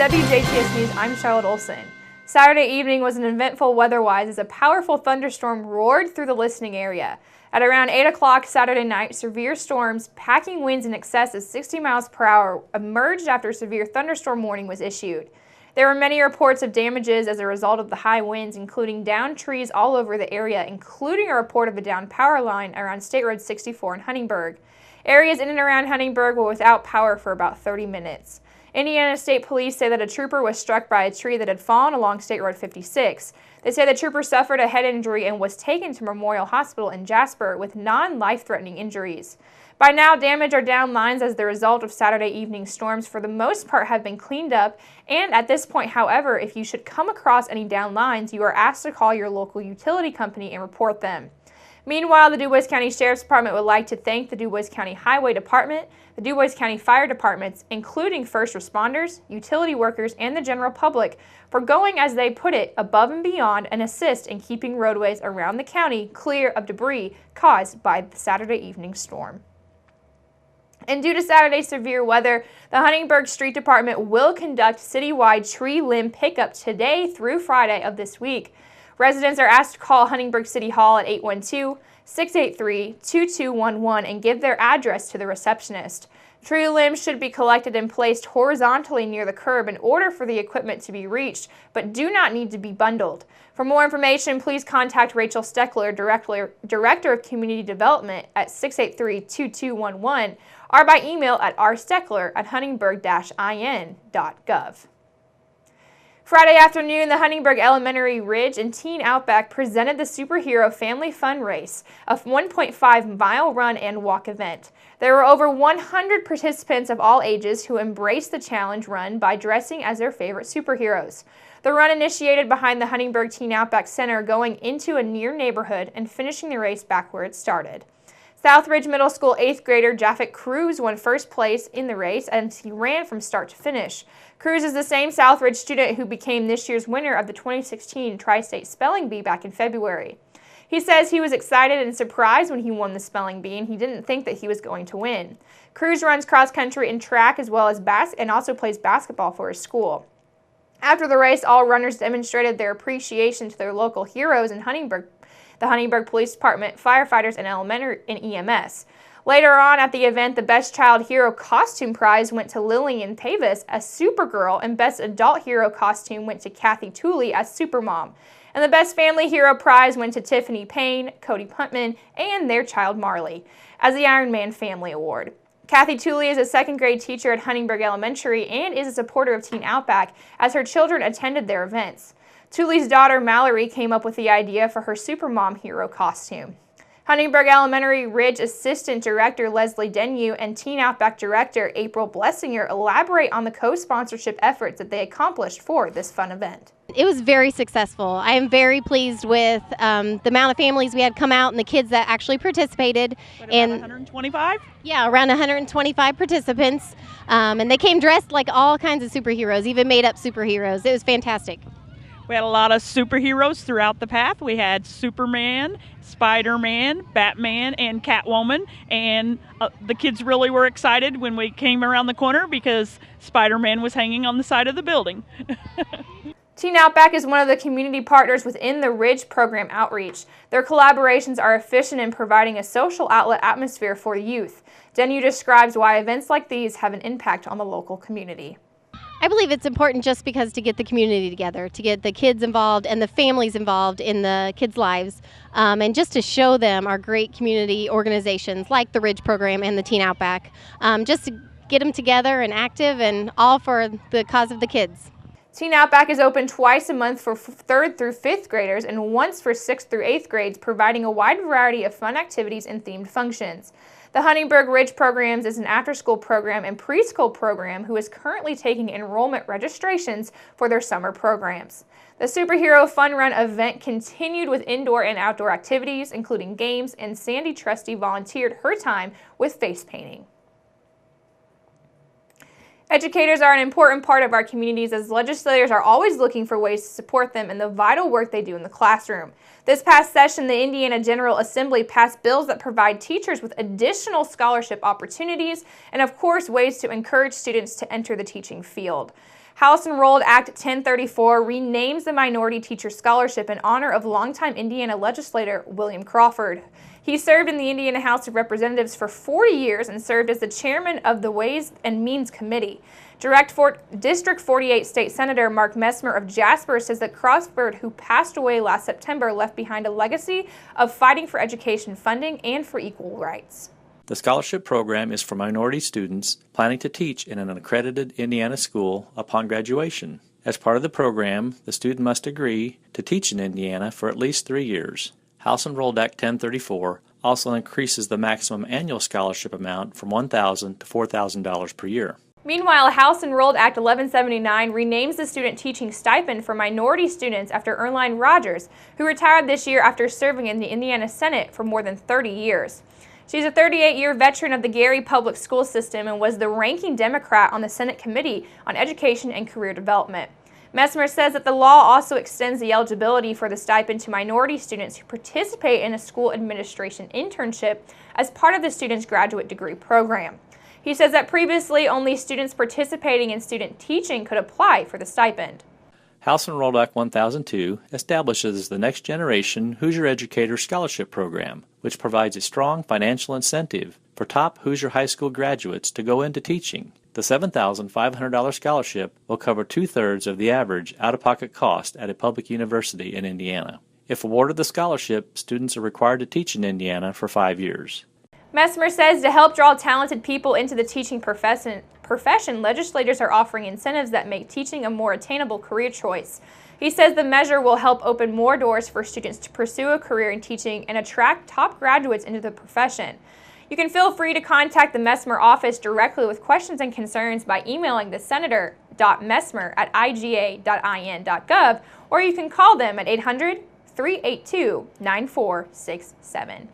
WJTS News, I'm Charlotte Olson. Saturday evening was an eventful weather-wise as a powerful thunderstorm roared through the listening area. At around 8 o'clock Saturday night, severe storms, packing winds in excess of 60 miles per hour emerged after a severe thunderstorm warning was issued. There were many reports of damages as a result of the high winds, including downed trees all over the area, including a report of a downed power line around State Road 64 in Huntingburg. Areas in and around Huntingburg were without power for about 30 minutes. Indiana State Police say that a trooper was struck by a tree that had fallen along State Road 56. They say the trooper suffered a head injury and was taken to Memorial Hospital in Jasper with non-life-threatening injuries. By now, damage or downed lines as the result of Saturday evening storms for the most part have been cleaned up, and at this point, however, if you should come across any downed lines, you are asked to call your local utility company and report them. Meanwhile, the DuBois County Sheriff's Department would like to thank the DuBois County Highway Department, the DuBois County Fire Departments, including first responders, utility workers, and the general public for going, as they put it, above and beyond and assist in keeping roadways around the county clear of debris caused by the Saturday evening storm. And due to Saturday's severe weather, the Huntingburg Street Department will conduct citywide tree limb pickup today through Friday of this week. Residents are asked to call Huntingburg City Hall at 812-683-2211 and give their address to the receptionist. Tree limbs should be collected and placed horizontally near the curb in order for the equipment to be reached, but do not need to be bundled. For more information, please contact Rachel Steckler, Director of Community Development, at 683-2211 or by email at rsteckler@huntingburg-in.gov. Friday afternoon, the Huntingburg Elementary Ridge and Teen Outback presented the Superhero Family Fun Race, a 1.5-mile run and walk event. There were over 100 participants of all ages who embraced the challenge run by dressing as their favorite superheroes. The run initiated behind the Huntingburg Teen Outback Center, going into a near neighborhood and finishing the race back where it started. Southridge Middle School 8th grader Japheth Cruz won first place in the race and he ran from start to finish. Cruz is the same Southridge student who became this year's winner of the 2016 Tri-State Spelling Bee back in February. He says he was excited and surprised when he won the spelling bee and he didn't think that he was going to win. Cruz runs cross country and track as well as and also plays basketball for his school. After the race, all runners demonstrated their appreciation to their local heroes in Huntingburg, the Huntingburg Police Department, firefighters, and EMS. Later on at the event, the Best Child Hero Costume Prize went to Lillian Pavis as Supergirl, and Best Adult Hero Costume went to Kathy Tooley as Supermom. And the Best Family Hero Prize went to Tiffany Payne, Cody Puntman, and their child Marley as the Iron Man Family Award. Kathy Tooley is a second-grade teacher at Huntingburg Elementary and is a supporter of Teen Outback as her children attended their events. Tooley's daughter Mallory came up with the idea for her Supermom hero costume. Huntingburg Elementary Ridge Assistant Director Leslie Denyu and Teen Outback Director April Blessinger elaborate on the co-sponsorship efforts that they accomplished for this fun event. It was very successful. I am very pleased with the amount of families we had come out and the kids that actually participated. About 125? Yeah, around 125 participants. And they came dressed like all kinds of superheroes, even made up superheroes. It was fantastic. We had a lot of superheroes throughout the path. We had Superman, Spider-Man, Batman, and Catwoman. And the kids really were excited when we came around the corner because Spider-Man was hanging on the side of the building. Teen Outback is one of the community partners within the Ridge program outreach. Their collaborations are efficient in providing a social outlet atmosphere for youth. Denyu describes why events like these have an impact on the local community. I believe it's important just because to get the community together, to get the kids involved and the families involved in the kids' lives, and just to show them our great community organizations like the Ridge Program and the Teen Outback, just to get them together and active and all for the cause of the kids. Teen Outback is open twice a month for 3rd through 5th graders and once for 6th through 8th grades, providing a wide variety of fun activities and themed functions. The Huntingburg Ridge Programs is an after-school program and preschool program who is currently taking enrollment registrations for their summer programs. The Superhero Fun Run event continued with indoor and outdoor activities, including games, and Sandy Trusty volunteered her time with face painting. Educators are an important part of our communities as legislators are always looking for ways to support them in the vital work they do in the classroom. This past session, the Indiana General Assembly passed bills that provide teachers with additional scholarship opportunities and, of course, ways to encourage students to enter the teaching field. House Enrolled Act 1034 renames the Minority Teacher Scholarship in honor of longtime Indiana legislator William Crawford. He served in the Indiana House of Representatives for 40 years and served as the chairman of the Ways and Means Committee. District 48 State Senator Mark Messmer of Jasper says that Crawford, who passed away last September, left behind a legacy of fighting for education funding and for equal rights. The scholarship program is for minority students planning to teach in an accredited Indiana school upon graduation. As part of the program, the student must agree to teach in Indiana for at least 3 years. House Enrolled Act 1034 also increases the maximum annual scholarship amount from $1,000 to $4,000 per year. Meanwhile, House Enrolled Act 1179 renames the student teaching stipend for minority students after Erline Rogers, who retired this year after serving in the Indiana Senate for more than 30 years. She's a 38-year veteran of the Gary Public School System and was the ranking Democrat on the Senate Committee on Education and Career Development. Messmer says that the law also extends the eligibility for the stipend to minority students who participate in a school administration internship as part of the student's graduate degree program. He says that previously only students participating in student teaching could apply for the stipend. House Enrolled Act 1002 establishes the Next Generation Hoosier Educator Scholarship Program, which provides a strong financial incentive for top Hoosier high school graduates to go into teaching. The $7,500 scholarship will cover 2/3 of the average out-of-pocket cost at a public university in Indiana. If awarded the scholarship, students are required to teach in Indiana for 5 years. Messmer says to help draw talented people into the teaching profession, legislators are offering incentives that make teaching a more attainable career choice. He says the measure will help open more doors for students to pursue a career in teaching and attract top graduates into the profession. You can feel free to contact the Messmer office directly with questions and concerns by emailing the senator.messmer@iga.in.gov, or you can call them at 800-382-9467.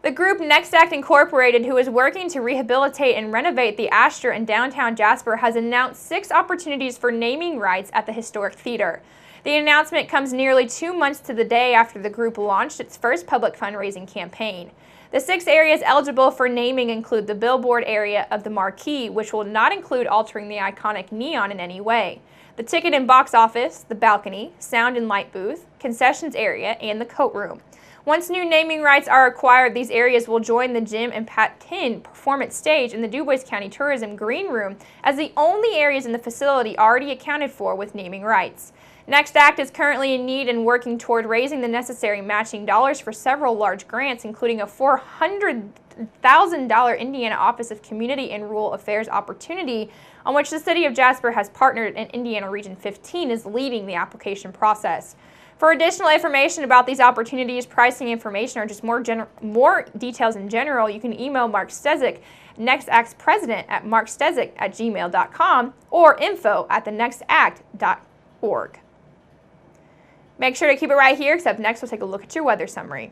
The group Next Act Incorporated, who is working to rehabilitate and renovate the Astor in downtown Jasper, has announced 6 opportunities for naming rights at the historic theater. The announcement comes nearly 2 months to the day after the group launched its first public fundraising campaign. The 6 areas eligible for naming include the billboard area of the marquee, which will not include altering the iconic neon in any way, the ticket and box office, the balcony, sound and light booth, concessions area, and the coat room. Once new naming rights are acquired, these areas will join the gym and Pat-Tin performance stage in the Dubois County Tourism Green Room as the only areas in the facility already accounted for with naming rights. Next Act is currently in need and working toward raising the necessary matching dollars for several large grants, including a $400,000 Indiana Office of Community and Rural Affairs opportunity, on which the City of Jasper has partnered and Indiana Region 15 is leading the application process. For additional information about these opportunities, pricing information, or just more details in general, you can email Mark Stezik, Next Act's president, at markstezik@gmail.com or info@thenextact.org. Make sure to keep it right here, because up next we'll take a look at your weather summary.